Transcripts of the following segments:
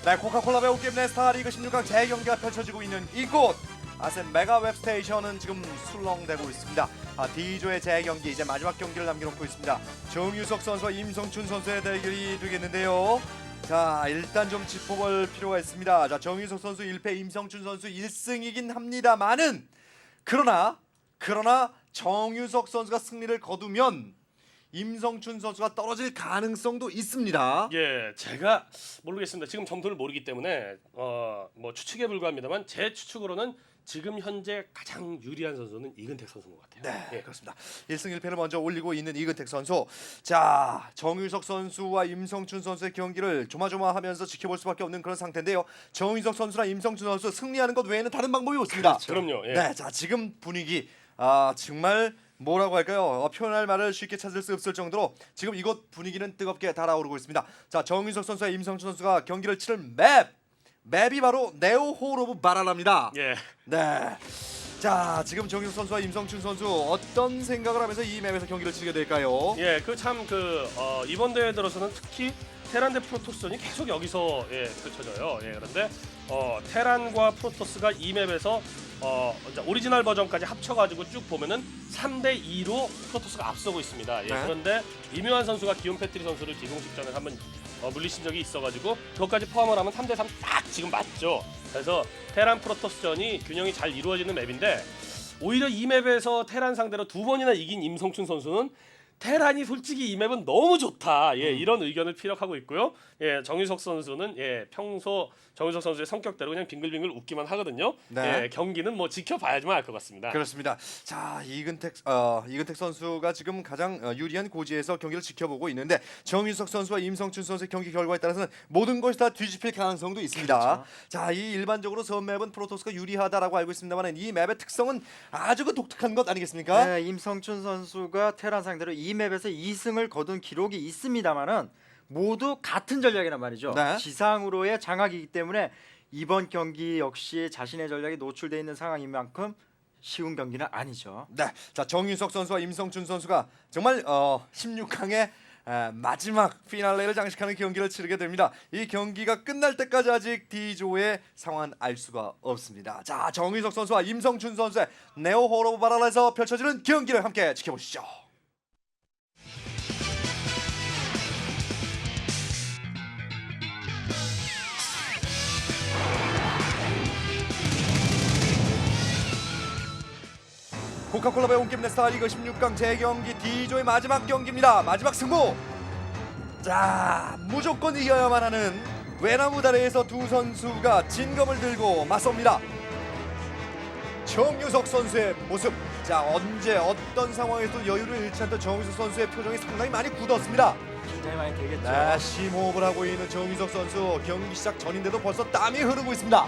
네, 코카콜라 배우게임 네스타 리그 16강 재경기가 펼쳐지고 있는 이곳 아셈 메가 웹스테이션은 지금 술렁대고 있습니다. D조의 재경기 이제 마지막 경기를 남겨놓고 있습니다. 정유석 선수와 임성춘 선수의 대결이 되겠는데요. 자, 일단 좀 짚어볼 필요가 있습니다. 자, 정유석 선수 1패, 임성춘 선수 1승이긴 합니다만은 그러나 정유석 선수가 승리를 거두면 임성춘 선수가 떨어질 가능성도 있습니다. 예, 제가 모르겠습니다. 지금 점수를 모르기 때문에 뭐 추측에 불과합니다만 제 추측으로는 지금 현재 가장 유리한 선수는 이근택 선수인 것 같아요. 네, 예. 그렇습니다. 1승 1패를 먼저 올리고 있는 이근택 선수. 자, 정유석 선수와 임성춘 선수의 경기를 조마조마하면서 지켜볼 수밖에 없는 그런 상태인데요. 정유석 선수나 임성춘 선수 승리하는 것 외에는 다른 방법이 없습니다. 그럼요. 예. 네, 자, 지금 분위기 정말 뭐라고 할까요? 표현할 말을 쉽게 찾을 수 없을 정도로 지금 이곳 분위기는 뜨겁게 달아오르고 있습니다. 자, 정유석 선수와 임성춘 선수가 경기를 치를 맵이 바로 네오 홀 오브 바랄라입니다. 예. 네. 자, 지금 정유석 선수와 임성춘 선수 어떤 생각을 하면서 이 맵에서 경기를 치게 될까요? 예, 이번 대회 들어서는 특히 테란 대 프로토스전이 계속 여기서 펼쳐져요. 예, 그런데 테란과 프로토스가 이 맵에서 이제 오리지널 버전까지 합쳐가지고 쭉 보면은 3대 2로 프로토스가 앞서고 있습니다. 예, 네. 그런데 이묘한 선수가 기욤 패트리 선수를 비공식전에 한번 물리친 적이 있어가지고 그것까지 포함을 하면 3대 3 딱 지금 맞죠. 그래서 테란 프로토스전이 균형이 잘 이루어지는 맵인데 오히려 이 맵에서 테란 상대로 두 번이나 이긴 임성춘 선수는 테란이 솔직히 이 맵은 너무 좋다. 예, 이런 의견을 피력하고 있고요. 예, 정유석 선수는 평소 정유석 선수의 성격대로 그냥 빙글빙글 웃기만 하거든요. 네. 예, 경기는 뭐 지켜봐야지만 알 것 같습니다. 그렇습니다. 자, 이근택 선수가 지금 가장 유리한 고지에서 경기를 지켜보고 있는데 정유석 선수와 임성춘 선수의 경기 결과에 따라서는 모든 것이 다 뒤집힐 가능성도 있습니다. 그렇죠. 자, 이 일반적으로 선맵은 프로토스가 유리하다라고 알고 있습니다만 이 맵의 특성은 아주 독특한 것 아니겠습니까? 네, 임성춘 선수가 테란 상대로 이 맵에서 2승을 거둔 기록이 있습니다만은 모두 같은 전략이란 말이죠. 네. 지상으로의 장악이기 때문에 이번 경기 역시 자신의 전략이 노출되어 있는 상황인 만큼 쉬운 경기는 아니죠. 네, 자, 정유석 선수와 임성춘 선수가 정말 16강의 마지막 피날레를 장식하는 경기를 치르게 됩니다. 이 경기가 끝날 때까지 아직 D조의 상황은 알 수가 없습니다. 자, 정유석 선수와 임성춘 선수의 네오 홀 오브 바랄라에서 펼쳐지는 경기를 함께 지켜보시죠. 코카콜라 온게임 네스타 리그 16강 재경기 D조의 마지막 경기입니다. 마지막 승부. 자, 무조건 이겨야만 하는 외나무 다리에서 두 선수가 진검을 들고 맞섭니다. 정유석 선수의 모습. 자, 언제 어떤 상황에서도 여유를 잃지 않던 정유석 선수의 표정이 상당히 많이 굳었습니다. 긴장이 많이 되겠죠. 네, 심호흡을 하고 있는 정유석 선수. 경기 시작 전인데도 벌써 땀이 흐르고 있습니다.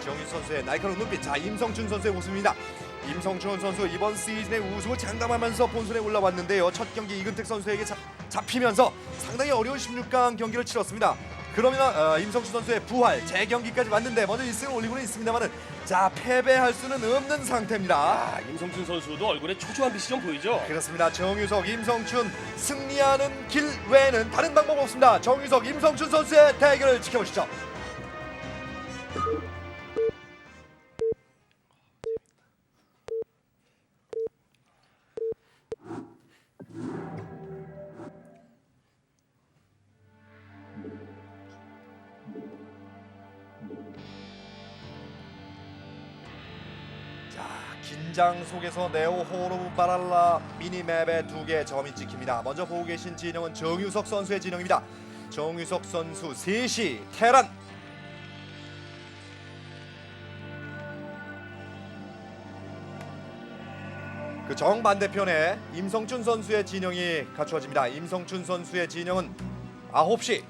정유석 선수의 날카로운 눈빛. 자, 임성춘 선수의 모습입니다. 임성춘 선수 이번 시즌의 우승을 장담하면서 본선에 올라왔는데요. 첫 경기 이근택 선수에게 잡히면서 상당히 어려운 16강 경기를 치렀습니다. 그러면 임성춘 선수의 부활 재경기까지 왔는데 먼저 1승을 올리고는 있습니다만은 자, 패배할 수는 없는 상태입니다. 임성춘 선수도 얼굴에 초조한 빛이 좀 보이죠. 그렇습니다. 정유석, 임성춘 승리하는 길 외에는 다른 방법 없습니다. 정유석, 임성춘 선수의 대결을 지켜보시죠. 긴장 속에서 네오 홀 오브 바랄라 미니맵의 두 개 점이 찍힙니다. 먼저 보고 계신 진영은 정유석 선수의 진영입니다. 정유석 선수 3시 테란. 그 정반대편에 임성춘 선수의 진영이 갖추어집니다. 임성춘 선수의 진영은 9시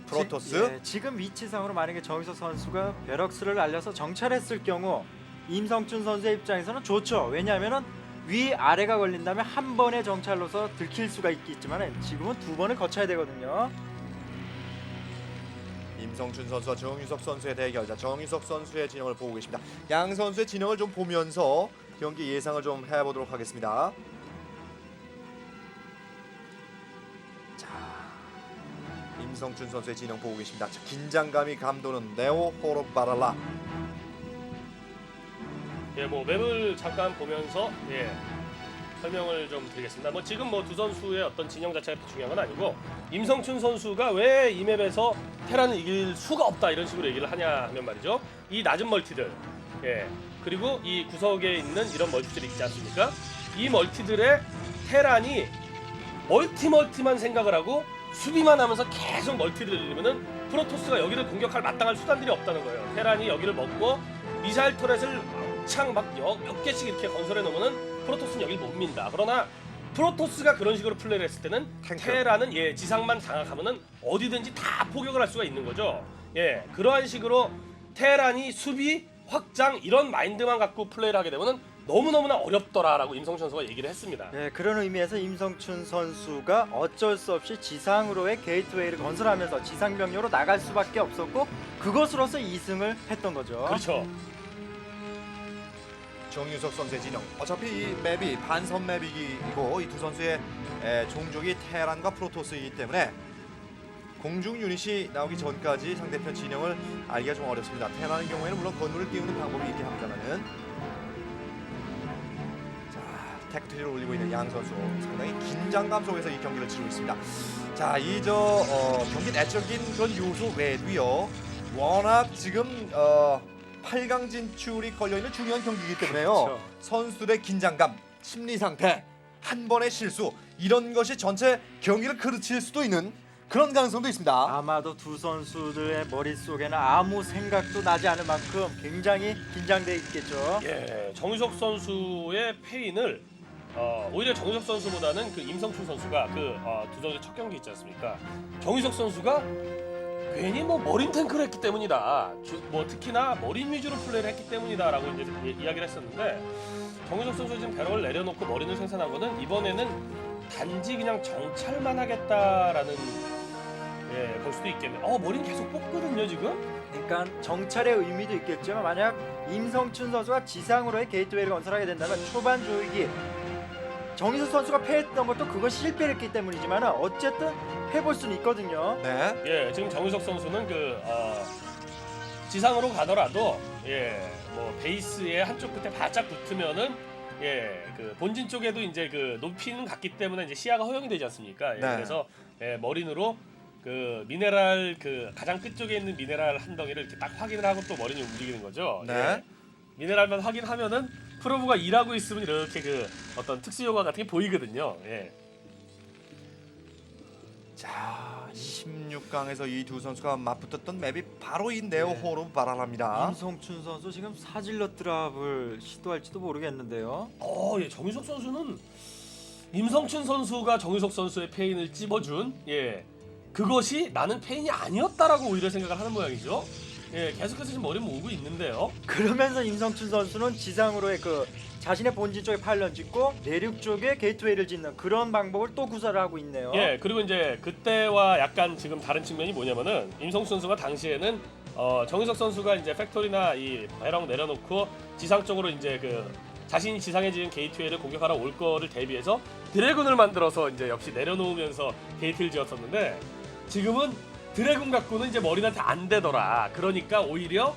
프로토스. 지금 위치상으로 만약에 정유석 선수가 베럭스를 날려서 정찰했을 경우 임성춘 선수의 입장에서는 좋죠. 왜냐하면은 위 아래가 걸린다면 한 번의 정찰로서 들킬 수가 있겠지만 지금은 두 번을 거쳐야 되거든요. 임성춘 선수와 정유석 선수의 대결. 자, 정유석 선수의 진영을 보고 계십니다. 양 선수의 진영을 좀 보면서 경기 예상을 좀 해보도록 하겠습니다. 자, 임성춘 선수의 진영 보고 계십니다. 자, 긴장감이 감도는 네오 호럽 바랄라. 예, 뭐 맵을 잠깐 보면서 설명을 좀 드리겠습니다. 뭐 지금 뭐 두 선수의 어떤 진영 자체가 중요한 건 아니고 임성춘 선수가 왜 이 맵에서 테란을 이길 수가 없다 이런 식으로 얘기를 하냐 하면 말이죠. 이 낮은 멀티들, 그리고 이 구석에 있는 이런 멀티들이 있지 않습니까? 이 멀티들의 테란이 멀티만 생각을 하고 수비만 하면서 계속 멀티를 늘리면은 프로토스가 여기를 공격할 마땅한 수단들이 없다는 거예요. 테란이 여기를 먹고 미사일 터렛을 왕창 막 몇 개씩 이렇게 건설해 놓으면은 프로토스는 여기를 못 민다. 그러나 프로토스가 그런 식으로 플레이를 했을 때는 탱크. 테란은 지상만 장악하면은 어디든지 다 포격을 할 수가 있는 거죠. 그러한 식으로 테란이 수비 확장 이런 마인드만 갖고 플레이를 하게 되면은 너무너무나 어렵더라라고 임성춘 선수가 얘기를 했습니다. 네, 그런 의미에서 임성춘 선수가 어쩔 수 없이 지상으로의 게이트웨이를 건설하면서 지상 병력으로 나갈 수밖에 없었고 그것으로서 2승을 했던 거죠. 그렇죠. 정유석 선수의 진영. 어차피 이 맵이 반선 맵이고 이 두 선수의 종족이 테란과 프로토스이기 때문에 공중 유닛이 나오기 전까지 상대편 진영을 알기가 좀 어렵습니다. 테란의 경우에는 물론 건물을 띄우는 방법이 있긴 합니다만은. 자, 테크트리를 올리고 있는 양 선수 상당히 긴장감 속에서 이 경기를 치르고 있습니다. 자, 이 경기 내적인 그런 요소 외에도요. 워낙 지금 8강 진출이 걸려있는 중요한 경기이기 때문에요. 그렇죠. 선수들의 긴장감, 심리 상태, 한 번의 실수 이런 것이 전체 경기를 그르칠 수도 있는 그런 가능성도 있습니다. 아마도 두 선수들의 머릿속에는 아무 생각도 나지 않을 만큼 굉장히 긴장돼 있겠죠. 정유석 선수의 패인을 오히려 정유석 선수보다는 그 임성춘 선수가 두 선수의 첫 경기 있지 않습니까? 정유석 선수가 괜히 뭐 머린 탱크를 했기 때문이다. 뭐 특히나 머린 위주로 플레이를 했기 때문이다라고 이제 이야기를 했었는데 정유석 선수 지금 배럭을 내려놓고 머린을 생산한 거는 이번에는 단지 그냥 정찰만 하겠다라는 걸 수도 있겠네요. 머린 계속 뽑거든요 지금. 그러니까 정찰의 의미도 있겠지만 만약 임성춘 선수가 지상으로의 게이트웨이를 건설하게 된다면 초반 조이기 정희석 선수가 패했던 것도 그것이 실패를 했기 때문이지만 어쨌든 해볼 수는 있거든요. 네. 지금 정유석 선수는 지상으로 가더라도 뭐 베이스의 한쪽 끝에 바짝 붙으면은 그 본진 쪽에도 이제 그 높이는 같기 때문에 이제 시야가 허용이 되지 않습니까? 네. 그래서 머린으로 그 미네랄 그 가장 끝쪽에 있는 미네랄 한 덩이를 이렇게 딱 확인을 하고 또 머린이 움직이는 거죠. 네. 미네랄만 확인하면은 프로브가 일하고 있으면 이렇게 그 어떤 특수 효과 같은 게 보이거든요. 자, 16강에서 이 두 선수가 맞붙었던 맵이 바로 이 네오호로 바랄랍니다. 임성춘 선수 지금 사질러 드랍을 시도할지도 모르겠는데요. 정유석 선수는 임성춘 선수가 정유석 선수의 페인을 찝어준 그것이 나는 페인이 아니었다라고 오히려 생각을 하는 모양이죠. 계속해서 지금 머리 모으고 있는데요. 그러면서 임성춘 선수는 지상으로의 그 자신의 본진 쪽에 파일런 짓고 내륙 쪽에 게이트웨이를 짓는 그런 방법을 또 구사를 하고 있네요. 그리고 이제 그때와 약간 지금 다른 측면이 뭐냐면은 임성춘 선수가 당시에는 정유석 선수가 이제 팩토리나 이 배럭 내려놓고 지상 쪽으로 이제 그 자신이 지상에 지은 게이트웨이를 공격하러 올 거를 대비해서 드래곤을 만들어서 이제 역시 내려놓으면서 게이트를 지었었는데 지금은 드래곤 갖고는 이제 머리한테 안 되더라. 그러니까 오히려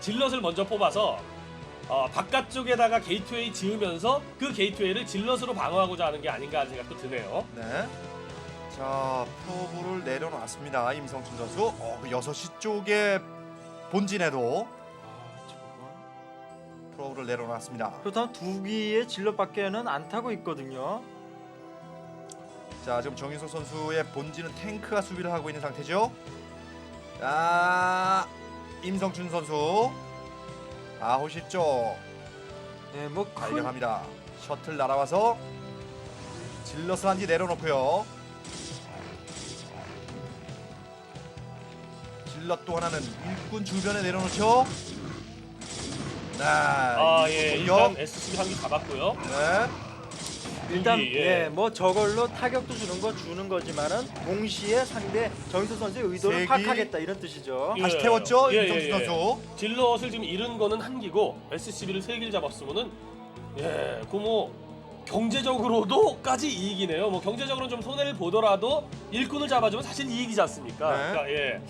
질럿을 먼저 뽑아서 바깥쪽에다가 게이트웨이 지으면서 그 게이트웨이를 질럿으로 방어하고자 하는 게 아닌가 하는 생각도 드네요. 네. 자, 프로브를 내려놨습니다. 임성춘 선수. 그 6시 쪽에 본진에도 프로브를 내려놨습니다. 그렇다면 두 기의 질럿밖에는 안 타고 있거든요. 자, 지금 정윤석 선수의 본진은 탱크가 수비를 하고 있는 상태죠. 자, 임성춘 선수 아웃이죠. 네, 뭐 큰 발견합니다. 셔틀 날아와서 질럿을 한 뒤 내려놓고요. 질럿 또 하나는 일꾼 주변에 내려놓죠. 네, 일단 SCB 한 개 잡았고요. 네. 일단 예. 뭐 저걸로 타격도 주는 거지만은 동시에 상대 정희수 선수의 의도를 세기. 파악하겠다 이런 뜻이죠. 예. 다시 태웠죠. 예, 임성춘 예, 예. 선수. 질럿을 지금 잃은 거는 한 기고 SCB를 3기를 잡았으면은 그뭐 경제적으로도까지 이익이네요. 뭐 경제적으로는 좀 손해를 보더라도 일꾼을 잡아주면 사실 이익이지 않습니까? 네. 그러니까 예.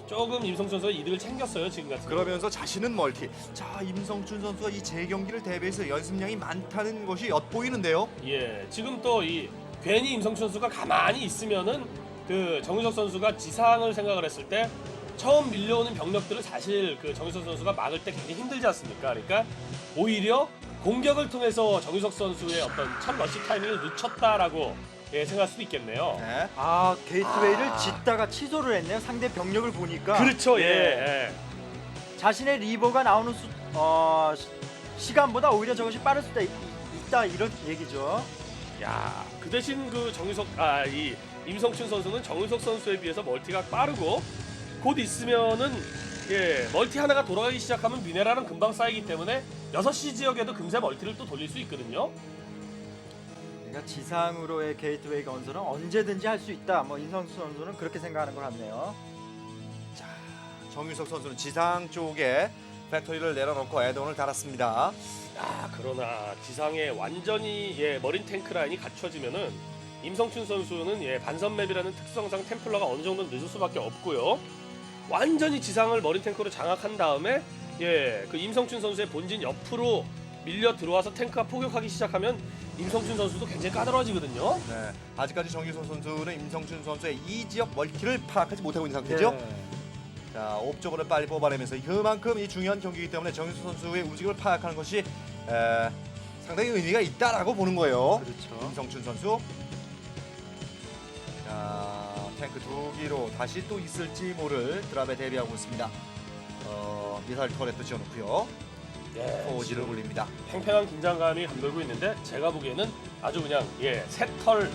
조금 임성춘 선수가 이득을 챙겼어요 지금 같은 경우. 그러면서 자신은 멀티. 자, 임성춘 선수가 이 재경기를 대비해서 연습량이 많다는 것이 엿보이는데요. 예, 지금 또 이 괜히 임성춘 선수가 가만히 있으면은 그 정유석 선수가 지상을 생각을 했을 때 처음 밀려오는 병력들을 사실 그 정유석 선수가 막을 때 굉장히 힘들지 않습니까? 그러니까 오히려 공격을 통해서 정유석 선수의 어떤 첫 러시 타이밍을 늦췄다라고 예, 생각할 수도 있겠네요. 네. 아 게이트웨이를 짓다가 취소를 했네요. 상대 병력을 보니까. 그렇죠, 예. 예. 자신의 리버가 나오는 시간보다 오히려 저것이 빠를 수도 있다 이런 얘기죠. 야, 그 대신 그 정유석 이 임성춘 선수는 정유석 선수에 비해서 멀티가 빠르고 곧 있으면은 예, 멀티 하나가 돌아가기 시작하면 미네랄은 금방 쌓이기 때문에 6시 지역에도 금세 멀티를 또 돌릴 수 있거든요. 그러니까 지상으로의 게이트웨이 건설은 언제든지 할 수 있다. 뭐 임성수 선수는 그렇게 생각하는 것 같네요. 정유석 선수는 지상 쪽에 팩토리를 내려놓고 애돈을 달았습니다. 야, 그러나 지상에 완전히 예, 머린 탱크 라인이 갖춰지면은 임성춘 선수는 예, 반선 맵이라는 특성상 템플러가 어느 정도 늦을 수밖에 없고요. 완전히 지상을 머린 탱크로 장악한 다음에 예, 그 임성춘 선수의 본진 옆으로 밀려 들어와서 탱크가 포격하기 시작하면 임성춘 선수도 굉장히 까다로워지거든요. 네. 아직까지 정유석 선수는 임성춘 선수의 이 지역 멀티를 파악하지 못하고 있는 상태죠. 네. 자, 옵저버를 빨리 뽑아내면서 그만큼 이 중요한 경기이기 때문에 정유석 선수의 움직임을 파악하는 것이 상당히 의미가 있다라고 보는 거예요. 그렇죠. 임성춘 선수. 자, 탱크 2기로 다시 또 있을지 모를 드랍에 대비하고 있습니다. 미사일 터렛도 지어놓고요. 예, 포지를 올립니다. 팽팽한 긴장감이 감돌고 있는데 제가 보기에는 아주 그냥 예, 새털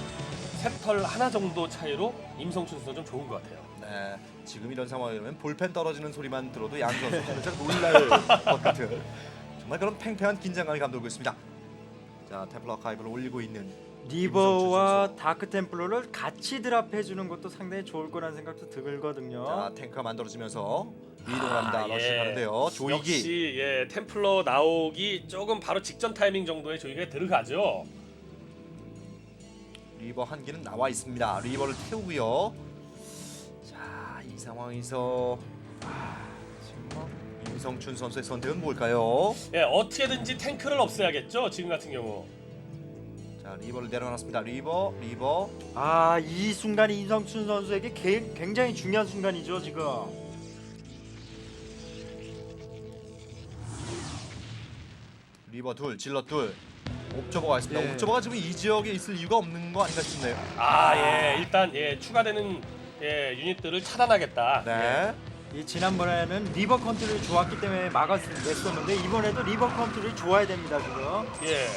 하나 정도 차이로 임성춘 선수 좀 좋은 것 같아요. 네, 지금 이런 상황이라면 볼펜 떨어지는 소리만 들어도 양 선수 살짝 놀랄 것 같은 정말 그런 팽팽한 긴장감이 감돌고 있습니다. 자, 템플러 아카이브를 올리고 있는 리버와 다크 템플러를 같이 드랍해 주는 것도 상당히 좋을 거라는 생각도 들거든요. 자, 탱크가 만들어지면서 이동합니다. 예. 러시하는데요. 조이기. 역시 예, 템플러 나오기 조금 바로 직전 타이밍 정도에 조이기가 들어가죠. 리버 한 기는 나와 있습니다. 리버를 태우고요. 자, 이 상황에서 지금 뭐 임성춘 선수의 선택은 뭘까요? 예, 어떻게든지 탱크를 없애야겠죠. 지금 같은 경우. 자, 리버를 내려놨습니다. 리버. 아, 이 순간이 임성춘 선수에게 굉장히 중요한 순간이죠, 지금. 리버 둘, 질럿 둘. 옵저버가 있습니다. 예. 옵저버가 지금 이 지역에 있을 이유가 없는 거 아닌가 싶네요. 예, 일단 예, 추가되는 예, 유닛들을 차단하겠다. 네. 이 지난번에는 리버 컨트롤이 좋았기 때문에 막았었는데 이번에도 리버 컨트롤이 좋아야 됩니다, 지금. 예.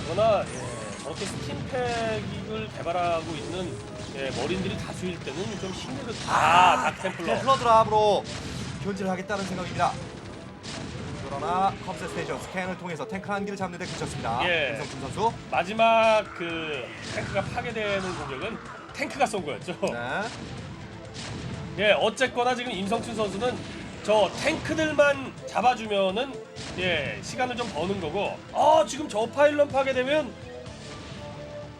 그러나 예, 저렇게 스팀팩을 개발하고 있는 예, 머린들이 다수일 때는 좀 힘들거든요. 닥템플러. 템플러 드랍으로 견제를 하겠다는 생각입니다. 그러나 컴셋 스테이션 스캔을 통해서 탱크 한 기를 잡는 데 그쳤습니다. 예. 임성춘 선수. 마지막 그 탱크가 파괴되는 공격은 탱크가 쏜 거였죠. 네. 예, 어쨌거나 지금 임성춘 선수는 저 탱크들만 잡아주면은 예, 시간을 좀 버는 거고. 지금 저 파일럿 파괴되면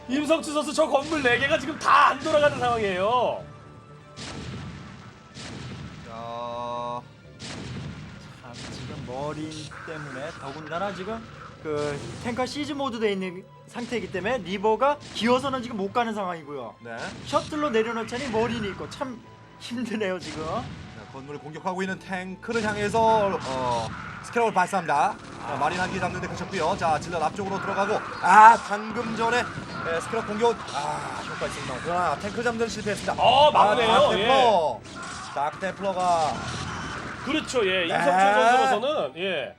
임성춘 선수 저 건물 4개가 지금 다 안 돌아가는 상황이에요. 자, 참, 지금 머린 때문에 더군다나 지금 그 탱커 시즈 모드 돼 있는 상태이기 때문에 리버가 기어서는 지금 못 가는 상황이고요. 네. 셔틀로 내려놓자니 머린이 있고 참 힘드네요, 지금. 자, 건물을 공격하고 있는 탱크를 향해서 스캐럽을 발사합니다. 자, 마린 한 기 잡는 데 그쳤고요. 자, 질럿 앞쪽으로 들어가고 방금 전에 스캐럽 공격 효과 있습니다. 그러나 탱크 잡는 데 실패했습니다. 막네요. 닥템플러가 그렇죠. 예, 임성춘 네. 선수로서는 예,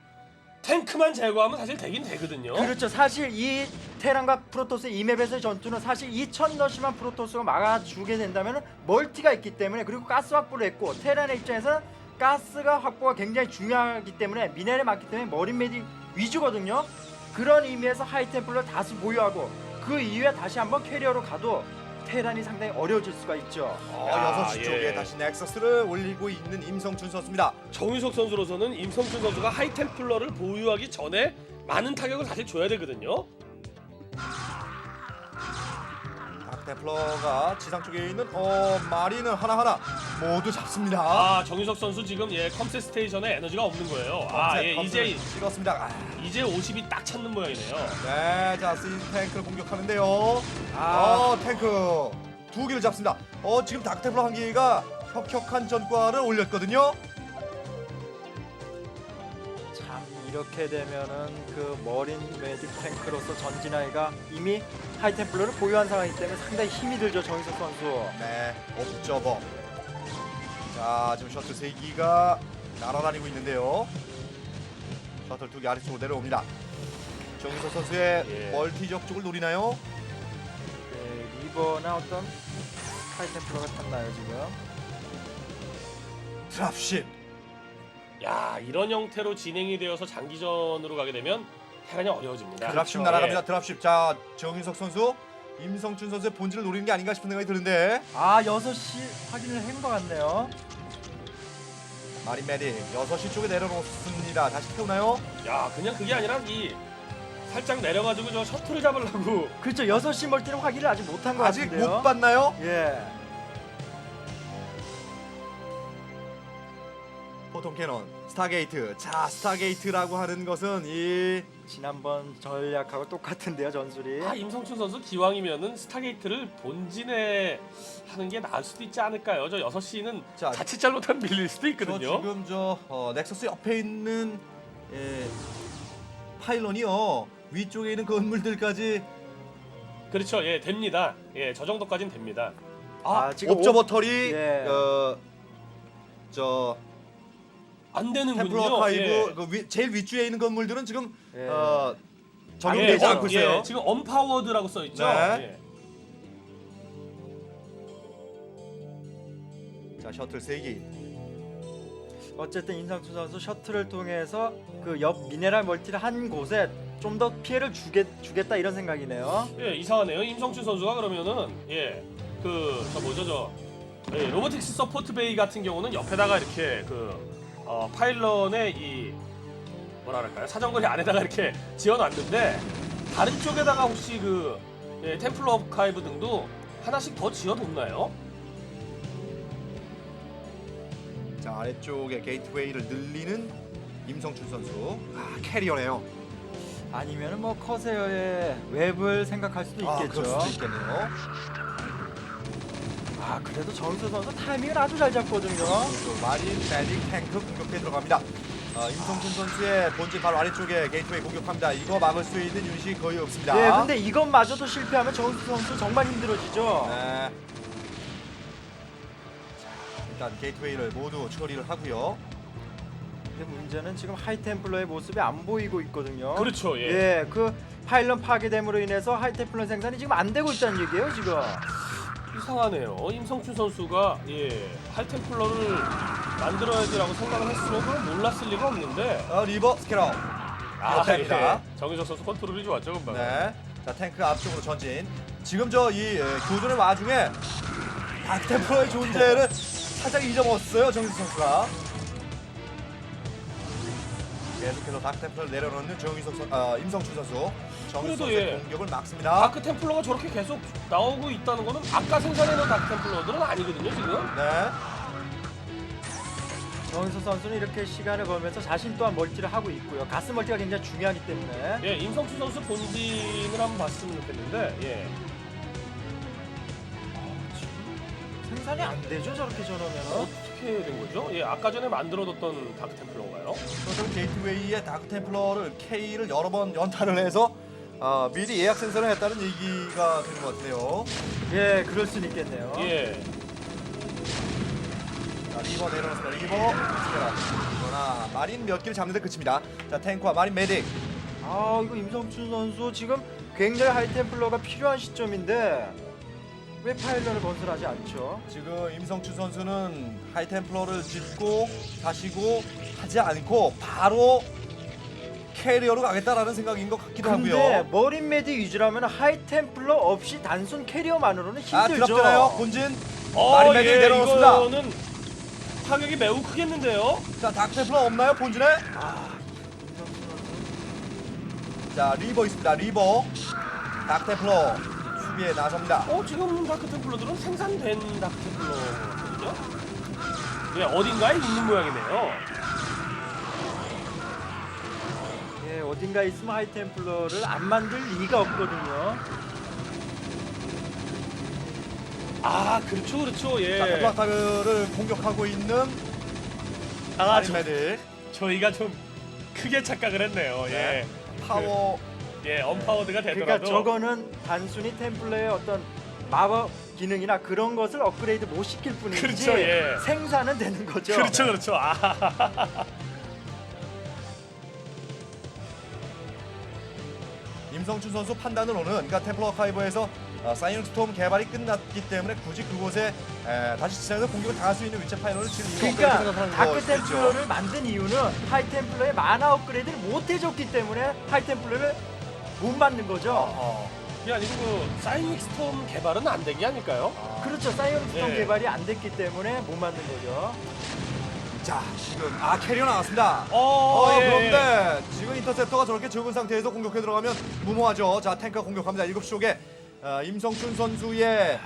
탱크만 제거하면 사실 되긴 되거든요. 그렇죠. 사실 이 테란과 프로토스 이 맵에서의 전투는 사실 이 천러시만 프로토스가 막아주게 된다면 멀티가 있기 때문에 그리고 가스 확보를 했고 테란의 입장에서는 가스가 확보가 굉장히 중요하기 때문에 미네랄이 많기 때문에 머린 메딕 위주거든요. 그런 의미에서 하이템플러를 다시 보유하고 그 이후에 다시 한번 캐리어로 가도 테란이 상당히 어려워질 수가 있죠. 6시 쪽에 예. 다시 넥서스를 올리고 있는 임성춘 선수입니다. 정유석 선수로서는 임성춘 선수가 하이템플러를 보유하기 전에 많은 타격을 사실 줘야 되거든요. 닥테플러가 지상 쪽에 있는 마린을 하나하나 모두 잡습니다. 아 정유석 선수 지금 컴셋 스테이션에 에너지가 없는 거예요. 이제 찍었습니다. 이제 50이 딱 찾는 모양이네요. 네, 자 탱크를 공격하는데요. 탱크 두 개를 잡습니다. 지금 닥테플러 한 개가 혁혁한 전과를 올렸거든요. 참 이렇게 되면은 그 머린 매직 탱크로서 전진아이가 이미 하이템플러를 보유한 상황이기 때문에 상당히 힘이 들죠 정희석 선수. 네, 옵저버. 자, 지금 셔틀 3기가 날아다니고 있는데요. 셔틀 2개 아래쪽으로 내려옵니다. 정유석 선수의 예. 멀티적 쪽을 노리나요? 네, 리버나 어떤 하이템플러가 탔나요 지금? 드랍십. 야 이런 형태로 진행이 되어서 장기전으로 가게 되면 테란이 어려워집니다. 드랍십 그렇죠. 날아갑니다. 드랍십. 자, 정윤석 선수, 임성춘 선수의 본질을 노리는 게 아닌가 싶은 생각이 드는데 6시 확인을 한 것 같네요. 마린 메딕 6시 쪽에 내려놓습니다. 다시 태우나요? 야 그냥 그게 아니라 살짝 내려가지고 저 셔틀을 잡으려고. 그렇죠. 6시 멀티는 확인을 아직 못한 것 아직 같은데요. 못 봤나요? 예. 포통 캐논, 스타게이트. 자, 스타게이트라고 하는 것은 이 지난번 전략하고 똑같은데요 전술이. 임성춘 선수 기왕이면은 스타게이트를 본진에 하는 게 나을 수도 있지 않을까요? 저 6시는 자, 자칫 잘못하면 밀릴 수도 저 있거든요. 지금 넥서스 옆에 있는 파일런이요. 위쪽에 있는 건물들까지 그렇죠. 예, 됩니다. 예, 저 정도까지는 됩니다. 지금 옵저버터리 예. 안 되는군요. 템플러 카이브 예. 제일 윗줄에 있는 건물들은 지금 예. 적용되지 않고 있어요. 예, 지금 언파워드라고 써 있죠. 네. 예. 자, 셔틀 3기. 어쨌든 임상춘 선수 셔틀을 통해서 그 옆 미네랄 멀티를 한 곳에 좀 더 피해를 주겠다 이런 생각이네요. 예, 이상하네요. 임성춘 선수가 그러면은 로보틱스 서포트 베이 같은 경우는 옆에다가 이렇게 파일런의 뭐랄까요 사정거리 안에다가 이렇게 지어놨는데 다른 쪽에다가 혹시 템플러 아카이브 등도 하나씩 더 지어뒀나요? 자, 아래쪽에 게이트웨이를 늘리는 임성춘 선수. 캐리어네요. 아니면은 뭐 커세어의 웹을 생각할 수도 있겠죠. 그럴 수도 있겠네요. 그래도 정수 선수 타이밍을 아주 잘 잡거든요. 마린 매딕 탱크 공격에 들어갑니다. 임성춘 선수의 본진 바로 아래쪽에 게이트웨이 공격합니다. 이거 막을 수 있는 유닛이 거의 없습니다. 네, 근데 이것마저도 실패하면 정수 선수 정말 힘들어지죠. 네. 일단 게이트웨이를 모두 처리를 하고요. 근데 문제는 지금 하이템플러의 모습이 안 보이고 있거든요. 그렇죠. 예. 예, 그 파일런 파괴됨으로 인해서 하이템플러 생산이 지금 안 되고 있다는 얘기예요, 지금. 이상하네요. 임성춘 선수가 하이템플러를 만들어야지라고 생각을 했으면 그걸 몰랐을 리가 없는데. 리버 스캐러. 이렇게입니다. 정유석 선수 컨트롤이 좋았죠, 금방. 네. 자, 탱크 앞쪽으로 전진. 지금 이 교전의 와중에 닥테플러의 존재를 살짝 잊어먹었어요, 정규 선수가. 계속해서 닥테플러를 내려놓는 임성춘 선수. 정규 그래도 선수의 공격을 막습니다. 다크 템플러가 저렇게 계속 나오고 있다는 거는 아까 생산해놓은 다크 템플러들은 아니거든요, 지금. 네. 정수 선수는 이렇게 시간을 벌면서 자신 또한 멀티를 하고 있고요. 가스 멀티가 굉장히 중요하기 때문에. 예, 임성춘 선수 본진을 한번 봤으면 좋겠는데, 예. 지금 생산이 안 되죠, 저렇게 저러면은. 어떻게 된 거죠? 예, 아까 전에 만들어뒀던 다크 템플러인가요? 그래서 게이트웨이에 닥테플러를 K를 여러 번 연타를 해서 미리 예약 생산을 했다는 얘기가 되는 것 같아요. 예, 그럴 수는 있겠네요. 예. 자, 리버 내려놨습니다. 리버 스테라. 그러나 마린 몇 개를 잡는데 그칩니다. 자, 탱크와 마린 메딕. 이거 임성춘 선수 지금 굉장히 하이템플러가 필요한 시점인데 왜 파일런을 건설하지 않죠? 지금 임성춘 선수는 하이템플러를 짓고 다시고 하지 않고 바로 캐리어로 가겠다라는 생각인 것 같기도 근데 하고요. 머린 메딕 위주라면 하이템플러 없이 단순 캐리어만으로는 힘들죠. 드랍되나요? 본진 마린 메딕 내려놓습니다. 이거는 타격이 매우 크겠는데요? 자, 닥테플러 없나요? 본진에? 임성춘 선수. 자, 리버 있습니다. 리버 닥테플러 수비에 나섭니다. 지금 다크템플러들은 생산된 다크템플러거든요. 예, 어딘가에 있는 모양이네요. 예, 어딘가 있으면 하이템플러를 안 만들 리가 없거든요. 아, 그렇죠, 예. 자, 템플러카를 공격하고 있는 마린 메딕. 저희가 좀 크게 착각을 했네요. 네. 예, 파워 예, 언파워드가 되더라도. 그러니까 저거는 단순히 템플러의 어떤 마법 기능이나 그런 것을 업그레이드 못 시킬 뿐이지 그렇죠, 예. 생산은 되는 거죠. 그렇죠. 아, 임성춘 선수 판단으로는 그러니까 템플러 아카이브에서 사이언 스톰 개발이 끝났기 때문에 굳이 그곳에 다시 지상에서 공격을 당할 수 있는 위치 파이널을 지금 이거 그러니까 생각하는 다크 거죠. 템플러를 만든 이유는 하이템플러의 마나 업그레이드를 못 해줬기 때문에 하이템플러를 못 만든 거죠. 그게 아니고 그 사이닉 스톰 개발은 안 된 게 아닐까요? 그렇죠. 사이언 스톰 예. 개발이 안 됐기 때문에 못 만든 거죠. 자, 지금 캐리어 나왔습니다. 예. 그런데 지금 인터셉터가 저렇게 적은 상태에서 공격해 들어가면 무모하죠. 자, 탱크가 공격합니다. 7시 쪽에 임성춘 선수의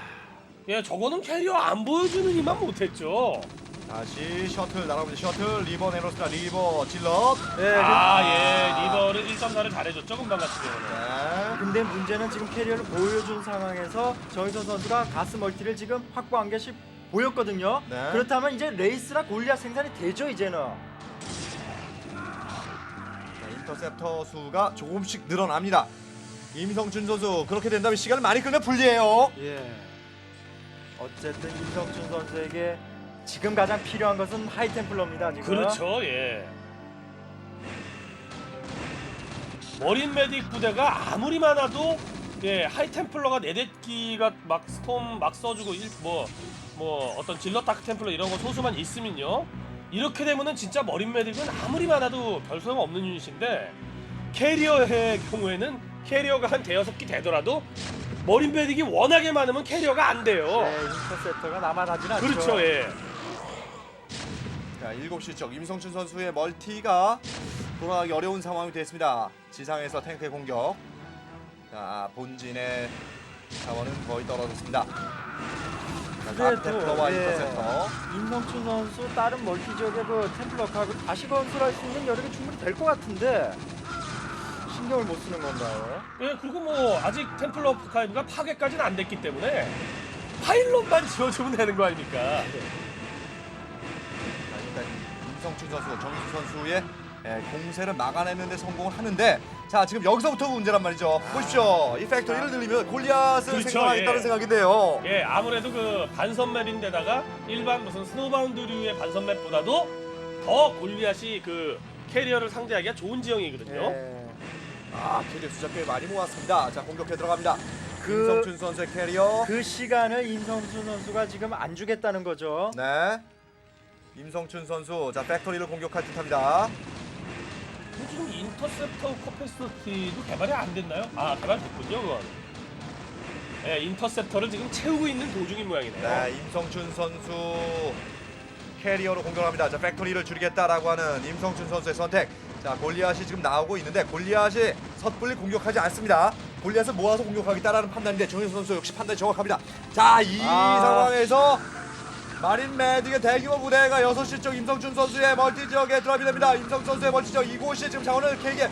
예, 저거는 캐리어 안 보여주는 이만 못했죠. 다시 셔틀 날아옵니다. 셔틀 리버 내놓습니다. 리버 질럿. 네, 리버를 1.4를 잘해줬죠, 금방 같은 경우는. 네. 근데 문제는 지금 캐리어를 보여준 상황에서 정희선 선수가 가스 멀티를 지금 확보한 것이 보였거든요. 네. 그렇다면 이제 레이스나 골리앗 생산이 되죠 이제는. 자, 인터셉터 수가 조금씩 늘어납니다. 임성춘 선수 그렇게 된다면 시간을 많이 끌면 불리해요. 예. 어쨌든 임성춘 선수에게 지금 가장 필요한 것은 하이템플러입니다. 지금. 그렇죠, 예. 머린 메딕 부대가 아무리 많아도 예, 하이템플러가 4대기가 막 스톰 막 써주고 뭐 어떤 질럿 다크템플러 이런 거 소수만 있으면요, 이렇게 되면은 진짜 머린 메딕은 아무리 많아도 별 소용 없는 유닛인데, 캐리어의 경우에는 캐리어가 한 5-6기 되더라도 머린 메딕이 워낙에 많으면 캐리어가 안 돼요. 네, 인터셉터가 남아나진 않죠. 그렇죠, 예. 자, 7시 쪽 임성춘 선수의 멀티가 돌아가기 어려운 상황이 됐습니다. 지상에서 탱크의 공격. 자, 본진의 자원은 거의 떨어졌습니다. 템플러와 인터셉터. 임성춘 선수 다른 멀티 지역의 그 템플러하고 다시 건설할 수 있는 여력이 충분히 될 것 같은데 신경을 못 쓰는 건가요? 예, 그리고 뭐 아직 템플러 아카이브가 파괴까지는 안 됐기 때문에 파일럿만 지어주면 되는 거 아닙니까? 자, 일단 임성춘 선수, 정희수 선수의 공세를 막아내는데 성공을 하는데, 자, 지금 여기서부터 문제란 말이죠. 보십시오. 이 팩토리를 늘리면 골리앗을 그렇죠, 생성하겠다는 예. 생각인데요. 예, 아무래도 그 반선 맵인데다가 일반 무슨 스노우바운드류의 반선 맵보다도 더 골리앗이 그 캐리어를 상대하기가 좋은 지형이거든요. 예. 캐리어 숫자 꽤 많이 모았습니다. 자, 공격해 들어갑니다. 그- 임성춘 선수의 캐리어. 그 시간을 임성춘 선수가 지금 안 주겠다는 거죠. 네. 임성춘 선수, 자, 팩토리를 공격할 듯합니다. 근데 지금 인터셉터 커패시티도 개발이 안 됐나요? 개발됐군요, 그건. 예, 인터셉터를 지금 채우고 있는 도중인 모양이네요. 네, 임성춘 선수 캐리어로 공격합니다. 자, 팩토리를 줄이겠다라고 하는 임성춘 선수의 선택. 자, 골리앗이 지금 나오고 있는데 골리앗이 섣불리 공격하지 않습니다. 골리앗을 모아서 공격하겠다라는 판단인데 정현수 선수 역시 판단이 정확합니다. 자, 이 상황에서 마린 메딕의 대규모 부대가 6시 쪽 임성춘 선수의 멀티 지역에 드랍이 됩니다. 임성춘 선수의 멀티 지역, 이곳이 지금 자원을 캐기에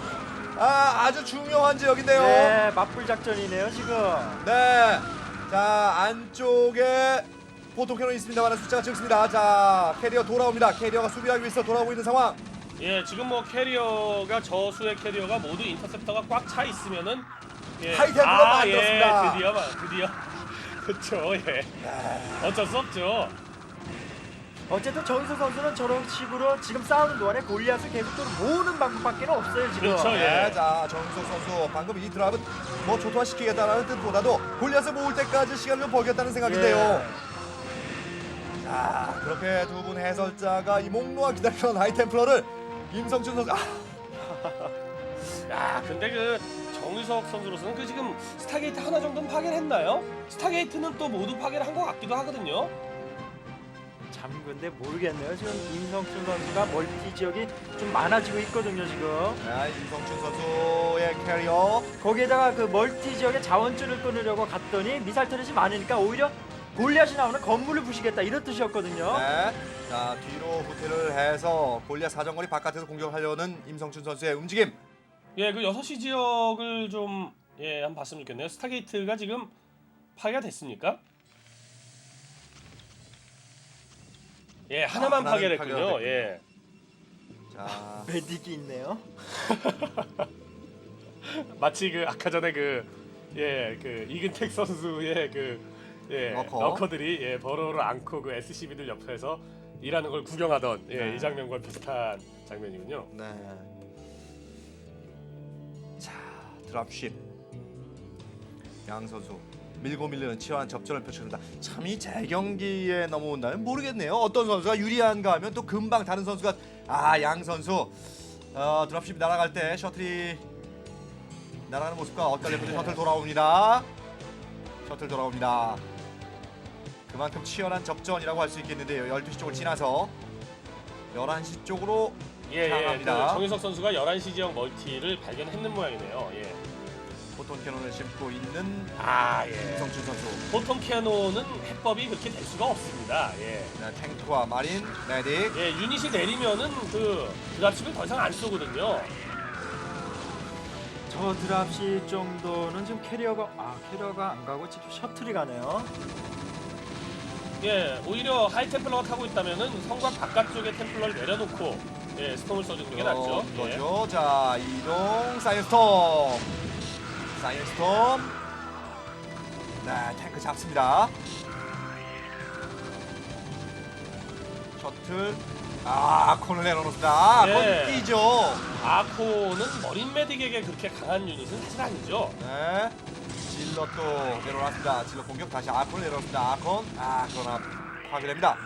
아주 중요한 지역인데요. 네, 맞불 작전이네요 지금. 네. 자, 안쪽에 포토캐논이 있습니다만 숫자가 적습니다. 자, 캐리어 돌아옵니다. 캐리어가 수비하기 위해서 돌아오고 있는 상황. 예, 지금 뭐 캐리어가 저수의 캐리어가 모두 인터셉터가 꽉 차 있으면은 하이템플러 만들었습니다. 드디어 그렇죠, 예. 어쩔 수 없죠. 어쨌든 정희수 선수는 저런 식으로 지금 싸우는 동안에 골리앗을 계속적으로 모으는 방법밖에 없어요 지금. 그렇죠, 예. 네, 자, 정석 선수 방금 이 드랍은 뭐 조토화시키겠다라는 뜻보다도 골리앗을 모을 때까지 시간을 좀 벌겠다는 생각인데요. 예. 자, 그렇게 두 분 해설자가 이 목놓아 기다리던 하이템플러를 임성춘 선수 야, 근데 그 정유석 선수로서는 그 지금 스타게이트 하나 정도는 파괴를 했나요? 스타게이트는 또 모두 파괴를 한 것 같기도 하거든요. 참 근데 모르겠네요. 지금 임성춘 선수가 멀티 지역이 좀 많아지고 있거든요 지금. 네, 임성춘 선수의 캐리어. 거기에다가 그 멀티 지역에 자원줄을 끊으려고 갔더니 미사일 터렛이 많으니까 오히려 골리앗이 나오는 건물을 부시겠다 이런 뜻이었거든요. 네. 자, 뒤로 후퇴를 해서 골리앗 사정거리 바깥에서 공격하려는 임성춘 선수의 움직임. 예, 그 6시 지역을 좀 한번 봤으면 좋겠네요. 스타게이트가 지금 파괴가 됐습니까? 예, 하나만 하나는 파괴를 파괴가 했군요. 됐군요. 예. 자, 메딕이 있네요. 마치 그 아까 전에 그 이근택 선수의 러커들이 버러를 안고 그 SCB들 옆에서 일하는 걸 구경하던 네. 이 장면과 비슷한 장면이군요. 네. 자, 드랍십. 양 선수 밀고 밀리는 치열한 접전을 펼쳐준다. 참 이 재경기에 넘어온다면 모르겠네요. 어떤 선수가 유리한가 하면 또 금방 다른 선수가 양 선수 드랍십 날아갈 때 셔틀이 날아가는 모습과 엇갈렸거든요. 셔틀 돌아옵니다. 셔틀 돌아옵니다. 그만큼 치열한 접전이라고 할 수 있겠는데요. 12시 쪽을 지나서 11시 쪽으로 향합니다. 그 정유석 선수가 11시 지역 멀티를 발견했는 모양이네요. 예. 포톤 캐논을 싣고 있는 예. 임성춘 선수. 보통 캐논은 해법이 그렇게 될 수가 없습니다. 예. 네, 탱크와 마린, 메딕. 예, 유닛이 내리면은 그 드랍십을 더 이상 안 쏘거든요. 저 드랍시 정도는 지금 캐리어가 안 가고 지금 셔틀이 가네요. 예, 오히려 하이 템플러가 타고 있다면은 성곽 바깥쪽에 템플러를 내려놓고 스톰을 써주는 게 낫죠. 예. 그렇죠. 자, 이동 사이언스톰. 사이언스톰. 네, 탱크 잡습니다. 셔틀. 콘을 내려놓습니다. 예. 건 뛰죠. 아코는 머린 메딕에게 그렇게 강한 유닛은 사실 아니죠. 네. 질럿도 내려놨습니다. 질럿 공격 다시 아콘을 내려놓습니다. 아콘. 그러나 파괴됩니다.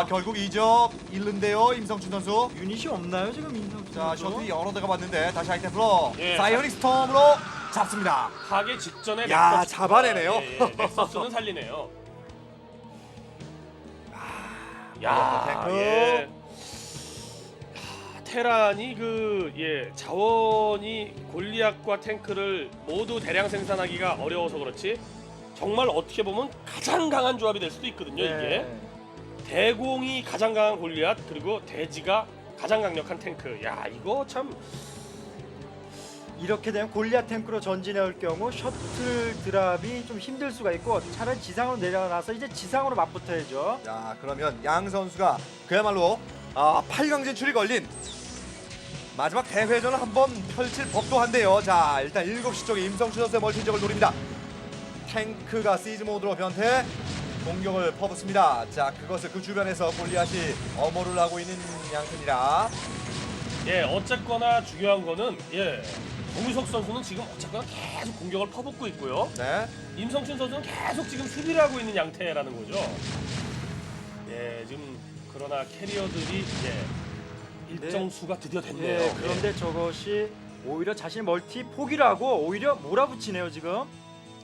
결국 이적 잃는데요. 임성춘 선수. 유닛이 없나요 지금 임성춘 자, 선수? 셔틀이 여러 대가 봤는데 다시 하이템플러. 예. 사이오닉 스톰으로 잡습니다. 파괴 직전에 야, 넥서스- 잡아내네요. 넥서스는 살리네요. 탱크. 예. 테란이 자원이 골리앗과 탱크를 모두 대량 생산하기가 어려워서 그렇지 정말 어떻게 보면 가장 강한 조합이 될 수도 있거든요. 이게 대공이 가장 강한 골리앗 그리고 대지가 가장 강력한 탱크. 야, 이거 참 이렇게 되면 골리앗 탱크로 전진해 올 경우 셔틀 드랍이 좀 힘들 수가 있고 차라리 지상으로 내려놔서 이제 지상으로 맞붙어야죠. 자, 그러면 양 선수가 그야말로 8강 진출이 걸린 마지막 대회전을 한번 펼칠 법도 한데요. 자, 일단 7시 쪽에 임성춘 선수의 멀티적을 노립니다. 탱크가 시즈 모드로 변태 공격을 퍼붓습니다. 자, 그것을 그 주변에서 골리앗이 어모를 하고 있는 양팀이라. 어쨌거나 중요한 거는 정우석 선수는 지금 어쨌거나 계속 공격을 퍼붓고 있고요. 네. 임성춘 선수는 계속 지금 수비를 하고 있는 양태라는 거죠. 지금 그러나 캐리어들이 일정 수가 드디어 됐네요. 그런데 저것이 오히려 자신의 멀티 포기를 하고 오히려 몰아붙이네요 지금.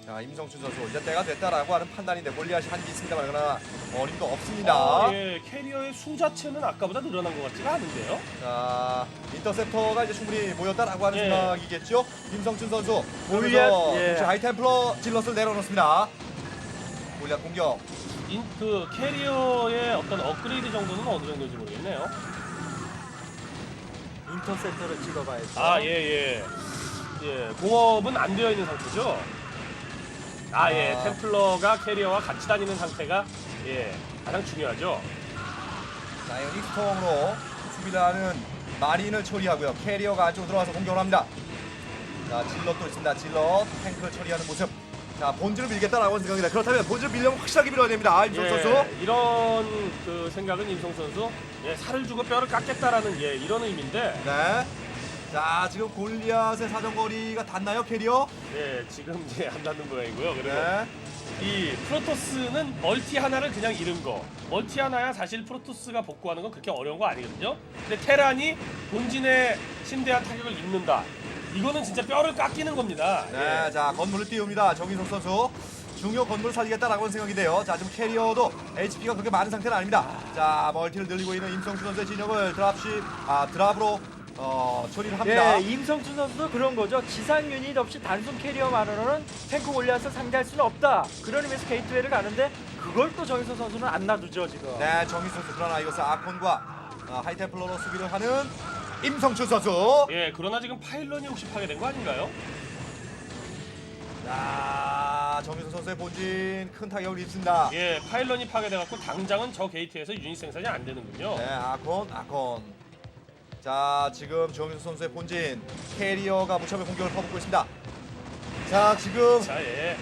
자, 임성춘 선수 이제 때가 됐다라고 하는 판단인데 골리앗이 한기 있습니다만 그러나 어림도 없습니다. 캐리어의 수 자체는 아까보다 늘어난 것 같지가 않은데요. 자, 인터셉터가 이제 충분히 모였다라고 하는 생각이겠죠. 임성춘 선수 골리앗, 그래서 하이템플러 질럿을 내려놓습니다. 골리앗 공격. 그 캐리어의 어떤 업그레이드 정도는 어느 정도인지 모르겠네요. 인터셉터를 찍어봐야죠. 공업은 안 되어 있는 상태죠. 템플러가 캐리어와 같이 다니는 상태가 가장 중요하죠. 사이오닉 스톰으로 수비를 하는 마린을 처리하고요. 캐리어가 안쪽으로 들어가서 공격을 합니다. 자, 질럿도 있습니다. 질럿 탱크를 처리하는 모습. 자, 본질을 밀겠다라고 하는 생각입니다. 그렇다면 본질을 밀려면 확실하게 밀어야 됩니다. 임성 선수. 이런 그 생각은 임성 선수 살을 주고 뼈를 깎겠다라는 이런 의미인데 네. 자, 지금 골리앗의 사정거리가 닿나요, 캐리어? 지금 안 닿는 모양이고요. 그리고 네. 이 프로토스는 멀티 하나를 그냥 잃은 거. 멀티 하나야 사실 프로토스가 복구하는 건 그렇게 어려운 거 아니거든요. 근데 테란이 본진의 심대한 타격을 입는다. 이거는 진짜 뼈를 깎이는 겁니다. 네, 자, 건물을 띄웁니다. 정인석 선수. 중요 건물을 살리겠다라고 하는 생각인데요. 자, 지금 캐리어도 HP가 그렇게 많은 상태는 아닙니다. 자, 멀티를 늘리고 있는 임성춘 선수의 진영을 드랍으로 처리를 합니다. 예, 임성춘 선수도 그런 거죠. 지상 유닛 없이 단순 캐리어만으로는 탱크 골리앗을 상대할 수는 없다. 그런 의미에서 게이트웨이를 가는데 그걸 또 정희석 선수는 안 놔두죠 지금. 네, 정희 선수. 그러나 이것은 아콘과 하이템플러로 수비를 하는 임성춘 선수. 예, 그러나 지금 파일런이 혹시 파괴된 거 아닌가요? 자, 정희선 선수의 본진 큰 타격을 입습니다. 예, 파일런이 파괴돼갖고 당장은 저 게이트에서 유닛 생산이 안 되는군요. 네, 아콘. 자, 지금 정희선 선수의 본진 캐리어가 무참히 공격을 퍼붓고 있습니다. 자, 지금 자, 예.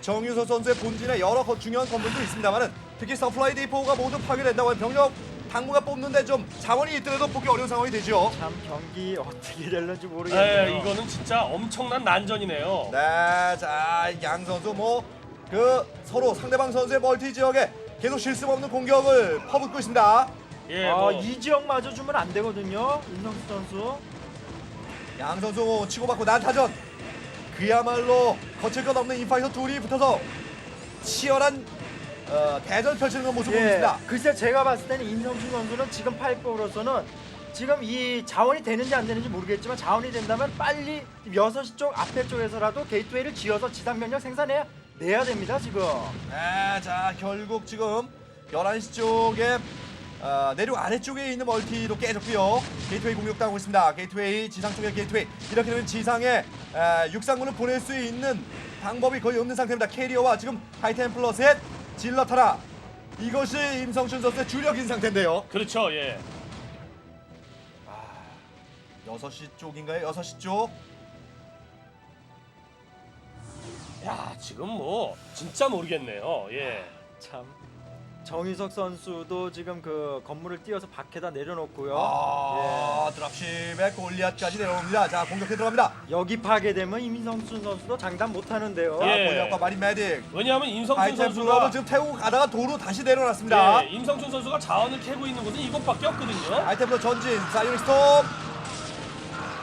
정유서 선수의 본진에 여러 중요한 건물도 있습니다만은 특히 서플라이 디포가 모두 파괴된다고 하면 병력 당무가 뽑는데 좀 자원이 있더라도 보기 어려운 상황이 되죠. 참 경기 어떻게 될는지 모르겠네요. 예, 이거는 진짜 엄청난 난전이네요. 네, 자, 양 선수 서로 상대방 선수의 멀티 지역에 계속 쉴 수 없는 공격을 퍼붓고 있습니다. 예, 뭐 이 지역마저 주면 안 되거든요. 임성춘 선수. 양 선수 치고받고 난타전. 그야말로 거칠 것 없는 인파이터 둘이 붙어서 치열한 대전 펼치는 건 모습 보입니다. 글쎄 제가 봤을 때는 임성춘 선수는 지금 파이프로서는 지금 이 자원이 되는지 안 되는지 모르겠지만 자원이 된다면 빨리 6시 쪽 앞에 쪽에서라도 게이트웨이를 지어서 지상 면역 생산해야 내야 됩니다 지금. 네, 자, 결국 지금 11시 쪽에 내륙 아래쪽에 있는 멀티도 깨졌고요. 게이트웨이 공격당하고 있습니다. 게이트웨이, 지상 쪽의 게이트웨이. 이렇게 되면 지상에 육상군을 보낼 수 있는 방법이 거의 없는 상태입니다. 캐리어와 지금 하이템플러 셋, 질럿 하나. 이것이 임성춘 선수의 주력인 상태인데요. 그렇죠, 예. 6시 쪽인가요? 6시 쪽. 야, 지금 뭐 진짜 모르겠네요. 예. 참 정희석 선수도 지금 그 건물을 띄워서 밖에다 내려놓고요. 드랍십에 골리앗까지 내려옵니다. 자, 공격에 들어갑니다. 여기 파괴되면 임성춘 선수도 장담 못하는데요. 예. 골리앗과 마린 메딕. 왜냐하면 임성춘 하이템플러를 선수가 지금 태우고 가다가 도로 다시 내려놨습니다. 예, 임성춘 선수가 자원을 캐고 있는 곳은 이곳밖에 없거든요. 하이템플러 전진, 사이오닉 스톰.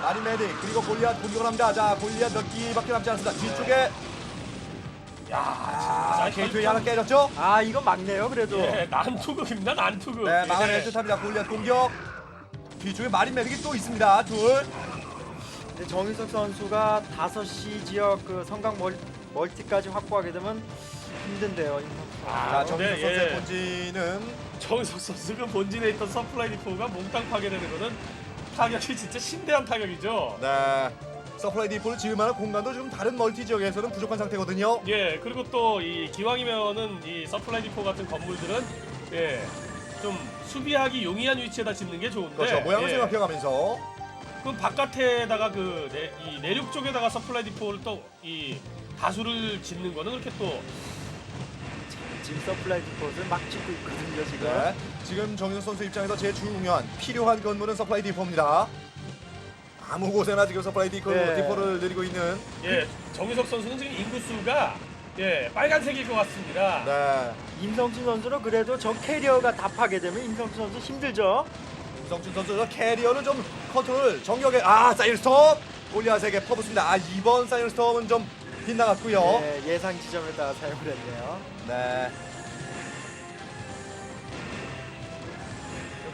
마린 메딕 그리고 골리앗 공격을 합니다. 자, 골리앗 몇 기밖에 남지 않습니다. 뒤쪽에 야, 게이트웨이 하나 깨졌죠? 이거 막네요 그래도. 예, 난투극입니다, 난투극. 네, 막아낼 예. 듯합니다. 골리앗 공격. 뒤쪽에 마린 메딕이 또 있습니다. 둘. 근데 정희석 선수가 5시 지역 그 성강 멀티까지 확보하게 되면 힘든데요. 임성춘. 자, 정석 네, 선수의 예. 본진은 정희석 선수가 본진에 있던 서플라이 디포가 몽땅 파괴되는 거는 타격이 진짜 심대한 타격이죠. 네. 서플라이 디포를 지을 만한 공간도 지금 다른 멀티 지역에서는 부족한 상태거든요. 예, 그리고 또 이 기왕이면은 이 서플라이 디포 같은 건물들은 예, 좀 수비하기 용이한 위치에다 짓는 게 좋은데. 그렇죠. 모양을 예, 생각해가면서. 그럼 바깥에다가 이 내륙 쪽에다가 서플라이 디포를 또 이 다수를 짓는 거는 그렇게 또 지금 서플라이 디포를 막 짓고 있거든요 지금. 네. 지금 정윤 선수 입장에서 제일 중요한 필요한 건물은 서플라이 디포입니다. 아무 곳에나 지금 서플라이 디포를 내리고 있는. 예, 정유석 선수는 지금 인구수가 예, 빨간색일 것 같습니다. 네. 임성춘 선수는 그래도 저 캐리어가 다 파괴되면 임성춘 선수 힘들죠. 임성춘 선수 캐리어는 좀 컨트롤 정격에 사이언스톰 골리앗에게 퍼붓습니다. 이번 사이언스톰은 좀 빗나갔고요. 네, 예상 지점에다 사용을 했네요. 네.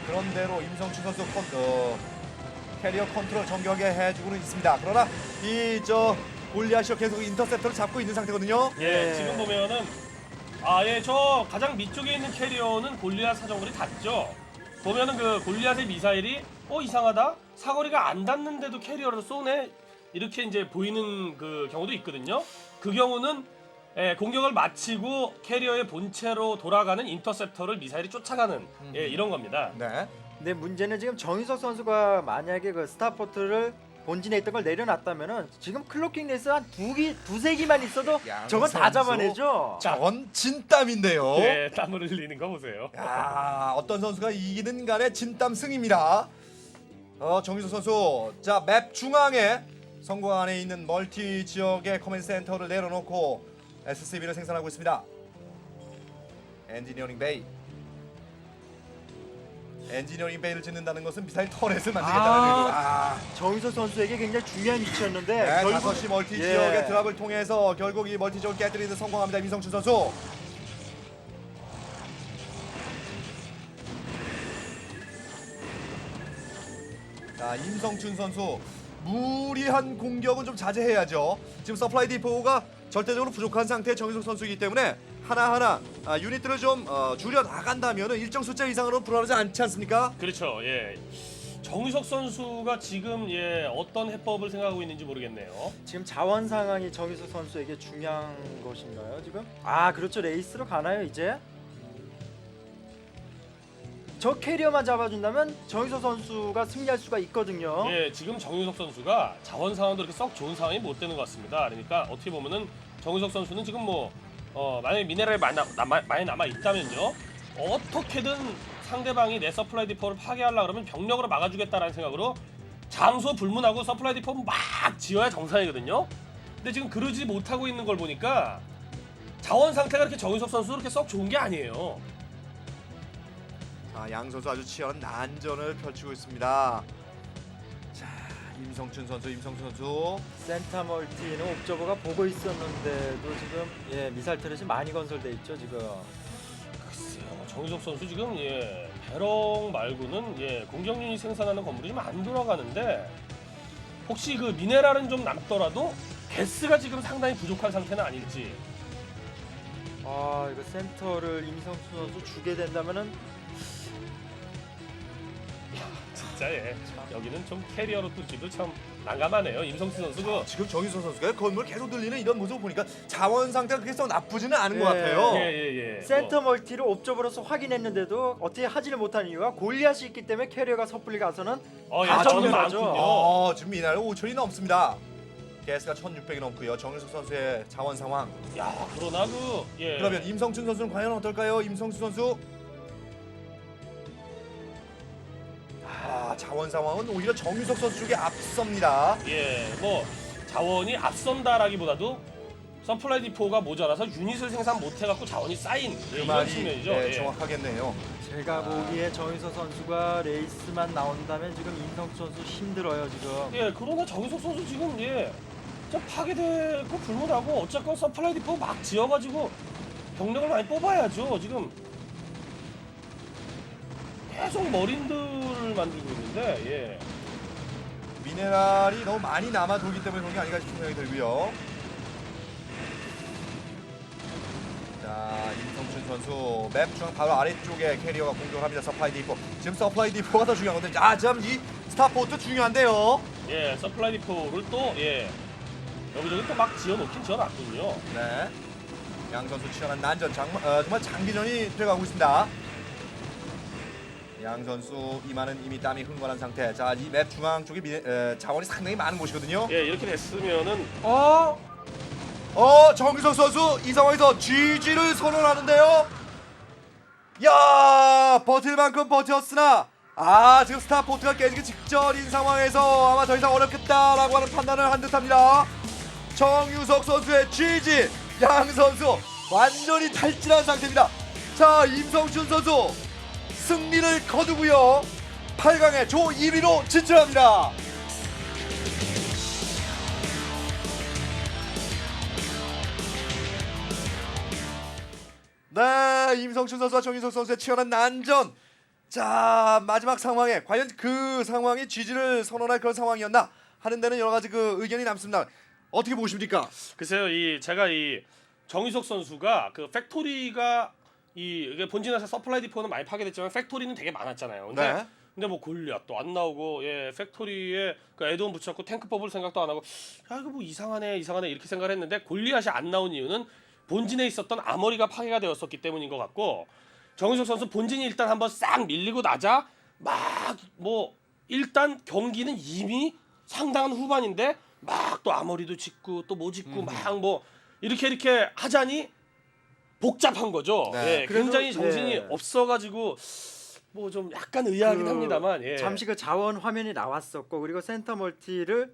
그런대로 임성춘 선수 캐리어 컨트롤 정교하게 해주고는 있습니다. 그러나 골리앗이 계속 인터셉터를 잡고 있는 상태거든요. 예, 네. 지금 보면은 예, 저 가장 밑쪽에 있는 캐리어는 골리앗 사정거리 닿죠. 보면은 그 골리앗의 미사일이 이상하다, 사거리가 안 닿는데도 캐리어를 쏘네, 이렇게 이제 보이는 그 경우도 있거든요. 그 경우는 공격을 마치고 캐리어의 본체로 돌아가는 인터셉터를 미사일이 쫓아가는 이런 겁니다. 네. 근데 문제는 지금 정희석 선수가 만약에 그 스타포트를 본진에 있던 걸 내려놨다면은 지금 클로킹 레스 한 두세 기만 있어도 양 저건 다 선수. 잡아내죠. 저건 진땀인데요. 예, 땀을 흘리는 거 보세요. 야, 어떤 선수가 이기든 간에 진땀 승입니다. 정희수 선수, 자, 맵 중앙에 성공 안에 있는 멀티 지역의 커맨드 센터를 내려놓고 SCB를 생산하고 있습니다. 엔지니어링 베이. 엔지니어링 베이를 짓는다는 것은 미사일 터렛을 만들겠다는 의도. 정유석 선수에게 굉장히 중요한 위치였는데 네, 결국 5시 멀티 예. 지역의 드랍을 통해서 결국 이 멀티 지역을 깨뜨리는 데 성공합니다. 임성춘 선수. 자, 임성춘 선수 무리한 공격은 좀 자제해야죠. 지금 서플라이 디포가 절대적으로 부족한 상태의 정유석 선수이기 때문에 하나하나 유닛들을 좀 줄여 나간다면 일정 숫자 이상으로 불안하지 않지 않습니까? 그렇죠. 예. 정유석 선수가 지금 어떤 해법을 생각하고 있는지 모르겠네요. 지금 자원 상황이 정유석 선수에게 중요한 것인가요 지금? 그렇죠. 레이스로 가나요 이제? 저 캐리어만 잡아준다면 정유석 선수가 승리할 수가 있거든요. 예, 지금 정유석 선수가 자원 상황도 그렇게 썩 좋은 상황이 못 되는 것 같습니다. 그러니까 어떻게 보면은 정유석 선수는 지금 만약에 미네랄이 많이 남아 있다면요, 어떻게든 상대방이 내 서플라이 디포를 파괴하려고 그러면 병력으로 막아주겠다라는 생각으로 장소 불문하고 서플라이 디포 막 지어야 정상이거든요. 근데 지금 그러지 못하고 있는 걸 보니까 자원 상태가 그렇게 정유석 선수 그렇게 썩 좋은 게 아니에요. 자, 양 선수 아주 치열한 난전을 펼치고 있습니다. 자, 임성춘 선수. 센터 멀티는 옵저버가 보고 있었는데도 지금 미사일 터렛이 많이 건설돼 있죠 지금. 글쎄요, 정유석 선수 지금 배럭 말고는 공격 유닛 생산하는 건물이 좀 안 돌아가는데, 혹시 그 미네랄은 좀 남더라도 가스가 지금 상당히 부족한 상태는 아닐지. 이거 센터를 임성춘 선수 주게 된다면은 진짜 여기는 좀 캐리어로 뚫기도 참 난감하네요. 임성수 선수고. 지금 정유석 선수가 건물 계속 들리는 이런 모습을 보니까 자원 상태가 그렇게 썩 나쁘지는 않은 것 예. 같아요. 예. 센터 멀티를 옵저버로서 확인했는데도 어떻게 하지를 못한 이유가 골리앗이 있기 때문에 캐리어가 섣불리 가서는 자원이 정리하죠. 많군요. 지금 미나리 5천이 넘습니다. 가스가 1,600이 넘고요. 정유석 선수의 자원 상황. 야, 그러나 그러면 임성춘 선수는 과연 어떨까요? 임성춘 선수. 자원 상황은 오히려 정유석 선수 쪽에 앞섭니다. 자원이 앞선다라기보다도 서플라이 디포가 모자라서 유닛을 생산 못해갖고 자원이 쌓인 그 이런 말이 측면이죠. 정확하겠네요. 제가 보기에 정유석 선수가 레이스만 나온다면 지금 임성춘 선수 힘들어요 지금. 그러나 정유석 선수 지금 좀 파괴되고 불문하고 어쨌건 서플라이 디포 막 지어가지고 병력을 많이 뽑아야죠. 지금 계속 머린들을 만들고 있는데 미네랄이 너무 많이 남아 돌기 때문에 그런 게 아닌가 싶은 생각이 들고요. 자, 임성춘 선수 맵 중앙 바로 아래쪽에 캐리어가 공격을 합니다. 서플라이 디포. 지금 서플라이 디포가 더 중요한 건데, 참 이 스타포트 중요한데요. 서플라이 디포를 또 여기저기 또 막 지어놓긴 지어놨군요. 네. 양 선수 치열한 난전 정말 장기전이 돼가고 있습니다. 양 선수 이마는 이미 땀이 흥건한 상태. 자, 이 맵 중앙 쪽에 자원이 상당히 많은 곳이거든요. 이렇게 됐으면은 정규석 선수 이 상황에서 GG를 선언하는데요. 야, 버틸 만큼 버텼으나 지금 스타포트가 깨지기 직전인 상황에서 아마 더 이상 어렵겠다라고 하는 판단을 한 듯합니다. 정유석 선수의 GG, 양 선수 완전히 탈진한 상태입니다. 자, 임성춘 선수 승리를 거두고요. 8강에 조 1위로 진출합니다. 네, 임성춘 선수와 정유석 선수의 치열한 난전. 자, 마지막 상황에 과연 그 상황이 GG를 선언할 그런 상황이었나 하는 데는 여러 가지 그 의견이 남습니다. 어떻게 보십니까? 글쎄요, 제가 정유석 선수가 그 팩토리가 이게 본진에서 서플라이 디포는 많이 파괴됐지만 팩토리는 되게 많았잖아요. 근데 뭐 골리앗도 안 나오고 팩토리에 그 애드온 붙였고 탱크 뽑을 생각도 안 하고 이거 뭐 이상하네 이렇게 생각을 했는데 골리앗이 안 나온 이유는 본진에 있었던 아머리가 파괴가 되었었기 때문인 것 같고, 정유석 선수 본진이 일단 한번 싹 밀리고 나자 막 일단 경기는 이미 상당한 후반인데 막 또 아머리도 짓고 또 뭐 짓고 막 이렇게 하자니 복잡한 거죠. 네, 굉장히 그래도, 정신이 없어가지고 뭐 좀 약간 의아하긴 합니다만 잠시 그 자원 화면이 나왔었고, 그리고 센터 멀티를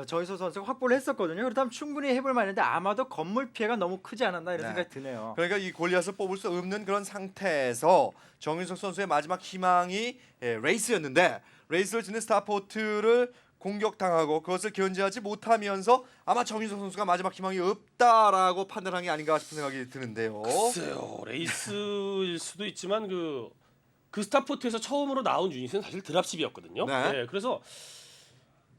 정희석 선수가 확보를 했었거든요. 그렇다면 충분히 해볼 만한데 아마도 건물 피해가 너무 크지 않았나 이런 네. 생각이 드네요. 그러니까 이 골리앗을 뽑을 수 없는 그런 상태에서 정윤석 선수의 마지막 희망이 레이스였는데 레이스를 짓는 스타포트를 공격당하고 그것을 견제하지 못하면서 아마 정윤석 선수가 마지막 희망이 없다라고 판단한 게 아닌가 싶은 생각이 드는데요. 글쎄요, 레이스일 수도 있지만 그 스타포트에서 처음으로 나온 유닛은 사실 드랍십이었거든요. 네. 그래서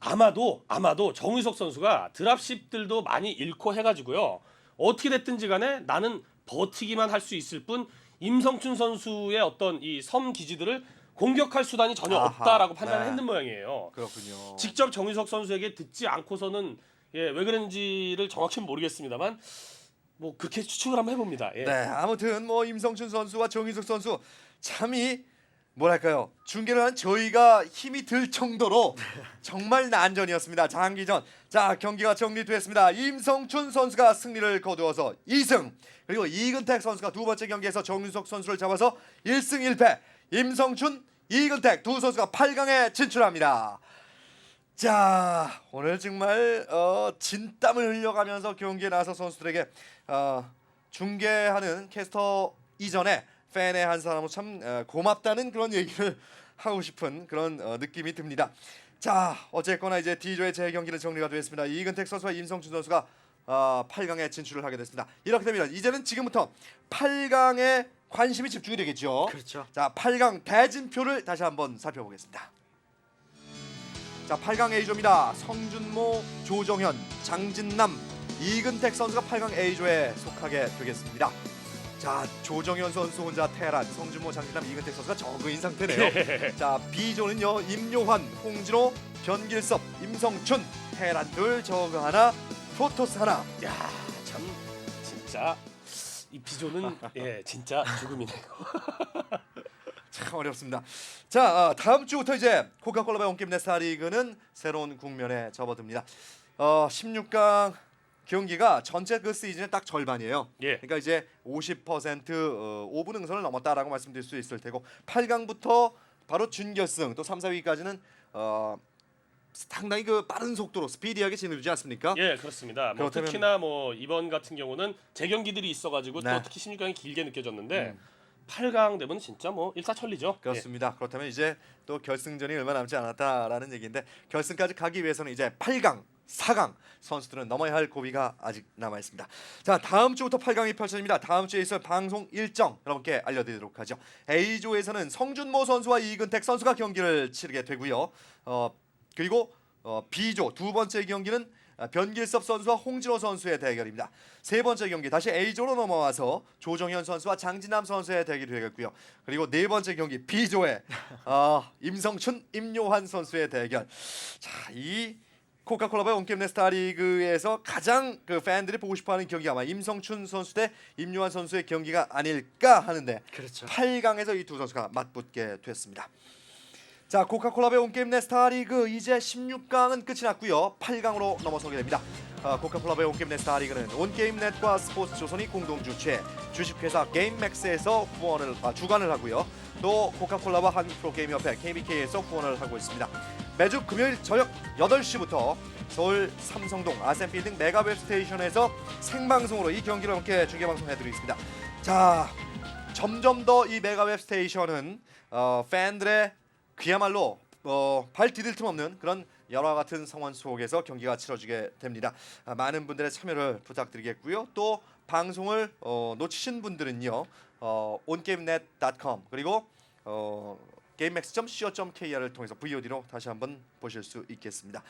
아마도 정우석 선수가 드랍십들도 많이 잃고 해가지고요. 어떻게 됐든지 간에 나는 버티기만 할 수 있을 뿐 임성춘 선수의 어떤 이 섬 기지들을 공격할 수단이 전혀 아하, 없다라고 판단을 네. 했는 모양이에요. 그렇군요. 직접 정우석 선수에게 듣지 않고서는 왜 그런지를 정확히는 모르겠습니다만 뭐 그렇게 추측을 한번 해봅니다. 예. 네, 아무튼 뭐 임성춘 선수와 정윤석 선수 참이 뭐랄까요 중계를 한 저희가 힘이 들 정도로 정말 난전이었습니다. 장기전. 자, 경기가 정리됐습니다. 임성춘 선수가 승리를 거두어서 2승, 그리고 이근택 선수가 두 번째 경기에서 정윤석 선수를 잡아서 1승 1패. 임성춘, 이근택 두 선수가 8강에 진출합니다. 자, 오늘 정말 진땀을 흘려가면서 경기에 나서 선수들에게 중계하는 캐스터 이전에 팬의 한 사람으로 참 고맙다는 그런 얘기를 하고 싶은 그런 느낌이 듭니다. 자, 어쨌거나 이제 D조의 재경기는 정리가 되었습니다. 이근택 선수와 임성춘 선수가 8강에 진출을 하게 됐습니다. 이렇게 되면 이제는 지금부터 8강에 관심이 집중이 되겠죠. 그렇죠. 자, 8강 대진표를 다시 한번 살펴보겠습니다. 자, 8강 A조입니다. 성준모, 조정현, 장진남, 이근택 선수가 8강 A조에 속하게 되겠습니다. 자, 조정현 선수 혼자 테란, 성준모, 장진남, 이근택 선수가 저그인 상태네요. 자, B조는요. 임요환, 홍진호, 변길섭, 임성춘, 테란 둘, 저그 하나, 프로토스 하나. 야, 참 진짜 이 비조는 진짜 죽음이네요. 참 어렵습니다. 자, 다음 주부터 이제 코카콜라의 온게임 네스타리그는 새로운 국면에 접어듭니다. 16강 경기가 전체 그 시즌의 딱 절반이에요. 예. 그러니까 이제 50% 5분 응선을 넘었다라고 말씀드릴 수 있을 테고 8강부터 바로 준결승 또 3, 4위까지는 상당히 그 빠른 속도로 스피디하게 진행되지 않습니까? 예, 그렇습니다. 뭐 그렇다면- 특히나 뭐 이번 같은 경우는 재경기들이 있어가지고 네. 또 특히 16강이 길게 느껴졌는데 8강 되면 진짜 뭐 일사천리죠. 그렇습니다. 그렇다면 이제 또 결승전이 얼마 남지 않았다라는 얘기인데 결승까지 가기 위해서는 이제 8강, 4강 선수들은 넘어야 할 고비가 아직 남아 있습니다. 자, 다음 주부터 8강이 펼쳐집니다. 다음 주에 있을 방송 일정 여러분께 알려드리도록 하죠. A조에서는 성준모 선수와 이근택 선수가 경기를 치르게 되고요. 그리고 B조 두 번째 경기는 변길섭 선수와 홍진호 선수의 대결입니다. 세 번째 경기 다시 A조로 넘어와서 조정현 선수와 장진남 선수의 대결이 되겠고요. 그리고 네 번째 경기 B조에 임성춘, 임요환 선수의 대결. 자, 이 코카콜라의 온게임 네스타리그에서 가장 그 팬들이 보고 싶어하는 경기가 아마 임성춘 선수 대 임요환 선수의 경기가 아닐까 하는데 그렇죠. 8강에서 이 두 선수가 맞붙게 됐습니다. 자, 코카콜라의 온게임 네스타리그 이제 16강은 끝이 났고요. 8강으로 넘어서게 됩니다. 코카콜라의 온게임 네스타리그는 온게임넷과 스포츠조선이 공동 주최, 주식회사 게임맥스에서 주관을 하고요. 또 코카콜라와 한국프로게임협회 KBK에서 후원을 하고 있습니다. 매주 금요일 저녁 8시부터 서울 삼성동 아센빌딩 메가웹스테이션에서 생방송으로 이 경기를 함께 중계방송해드리겠습니다. 자, 점점 더 이 메가웹스테이션은 팬들의 그야말로 발 디딜 틈 없는 그런 열화 같은 성원 속에서 경기가 치러지게 됩니다. 많은 분들의 참여를 부탁드리겠고요. 또 방송을 놓치신 분들은요. ongamenet.com 그리고 gamex.co.kr을 통해서 VOD로 다시 한번 보실 수 있겠습니다.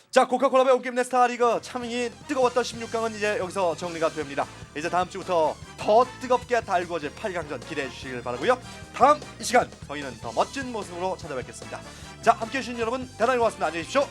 자, 코카콜라의 온게임 네스타리그 참이 뜨거웠던 16강은 이제 여기서 정리가 됩니다. 이제 다음 주부터 더 뜨겁게 달구어질 8강전 기대해 주시길 바라고요. 다음 이 시간 저희는 더 멋진 모습으로 찾아뵙겠습니다. 자, 함께해 주신 여러분 대단히 고맙습니다. 안녕히 계십시오.